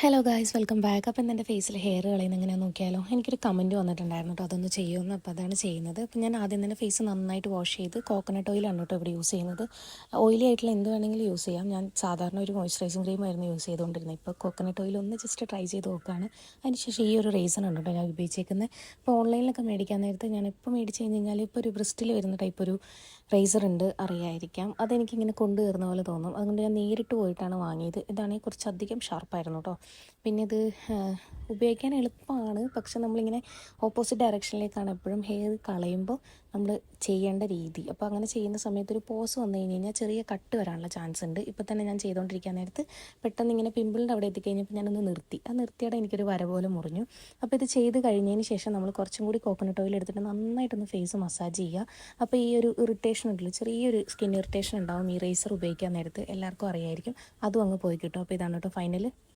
Hello guys, welcome back. അപ്പം എൻ്റെ ഫേസിൽ ഹെയർ കളയുന്ന എങ്ങനെയാണെന്ന് നോക്കിയാലോ. എനിക്കൊരു കമൻറ്റ് വന്നിട്ടുണ്ടായിരുന്നു കേട്ടോ, അതൊന്ന് ചെയ്യുമെന്ന്. അപ്പോൾ അതാണ് ചെയ്യുന്നത്. അപ്പം ഞാൻ ആദ്യം തന്നെ ഫേസ് നന്നായിട്ട് വാഷ് ചെയ്ത് കോക്കനട്ട് ഓയിലാണ് കേട്ടോ ഇവിടെ യൂസ് ചെയ്യുന്നത്. ഓയിലി ആയിട്ടുള്ള എന്ത് വേണമെങ്കിലും യൂസ് ചെയ്യാം. ഞാൻ സാധാരണ ഒരു മോയ്സ്ചറൈസിങ് ക്രീമായിരുന്നു യൂസ് ചെയ്തുകൊണ്ടിരുന്നത്. ഇപ്പോൾ കോക്കനട്ട് ഓയിൽ ഒന്ന് ജസ്റ്റ് ട്രൈ ചെയ്ത് നോക്കുകയാണ്. അതിനുശേഷം ഈ ഒരു റേസൺ ഉണ്ട് കേട്ടോ ഞാൻ ഉപയോഗിച്ചേക്കുന്നത്. ഇപ്പോൾ ഓൺലൈനിലൊക്കെ മേടിക്കാൻ നേരത്തെ ഞാനിപ്പോൾ മേടിച്ച് കഴിഞ്ഞ് കഴിഞ്ഞാൽ ഇപ്പോൾ ഒരു ബ്രിസ്റ്റിൽ വരുന്ന ടൈപ്പ് ഒരു റേസർ ഉണ്ട്, അറിയായിരിക്കാം. അതെനിക്കിങ്ങനെ കൊണ്ടുവരുന്ന പോലെ തോന്നും. അതുകൊണ്ട് ഞാൻ നേരിട്ട് പോയിട്ടാണ് വാങ്ങിയത്. ഇതാണെങ്കിൽ കുറച്ചധികം ഷാർപ്പായിരുന്നു കേട്ടോ. പിന്നെ ഇത് ഉപയോഗിക്കാൻ എളുപ്പമാണ്, പക്ഷെ നമ്മളിങ്ങനെ ഓപ്പോസിറ്റ് ഡയറക്ഷനിലേക്കാണ് എപ്പോഴും ഹെയർ കളയുമ്പോൾ നമ്മൾ ചെയ്യേണ്ട രീതി. അപ്പോൾ അങ്ങനെ ചെയ്യുന്ന സമയത്ത് ഒരു പോസ് വന്നു കഴിഞ്ഞ് കഴിഞ്ഞാൽ ചെറിയ കട്ട് വരാനുള്ള ചാൻസ് ഉണ്ട്. ഇപ്പോൾ തന്നെ ഞാൻ ചെയ്തുകൊണ്ടിരിക്കാൻ നേരത്ത് പെട്ടെന്ന് ഇങ്ങനെ പിമ്പിളിൻ്റെ അവിടെ എത്തിക്കഴിഞ്ഞപ്പോൾ ഞാനൊന്ന് നിർത്തി. ആ നിർത്തിയുടെ എനിക്കൊരു വര പോലെ മുറിഞ്ഞു. അപ്പോൾ ഇത് ചെയ്ത് കഴിഞ്ഞതിന് ശേഷം നമ്മൾ കുറച്ചും കൂടി കോക്കനട്ട് ഓയിൽ എടുത്തിട്ട് നന്നായിട്ടൊന്ന് ഫേസ് മസാജ് ചെയ്യുക. അപ്പോൾ ഈ ഒരു ഇറിറ്റേഷൻ ഉണ്ടല്ലോ, ചെറിയൊരു സ്കിൻ ഇറിറ്റേഷൻ ഉണ്ടാവും ഈ റേസർ ഉപയോഗിക്കാൻ നേരത്ത്, എല്ലാവർക്കും അറിയായിരിക്കും. അതും അങ്ങ് പോയി കിട്ടും. അപ്പോൾ ഇതാണ് കേട്ടോ ഫൈനൽ.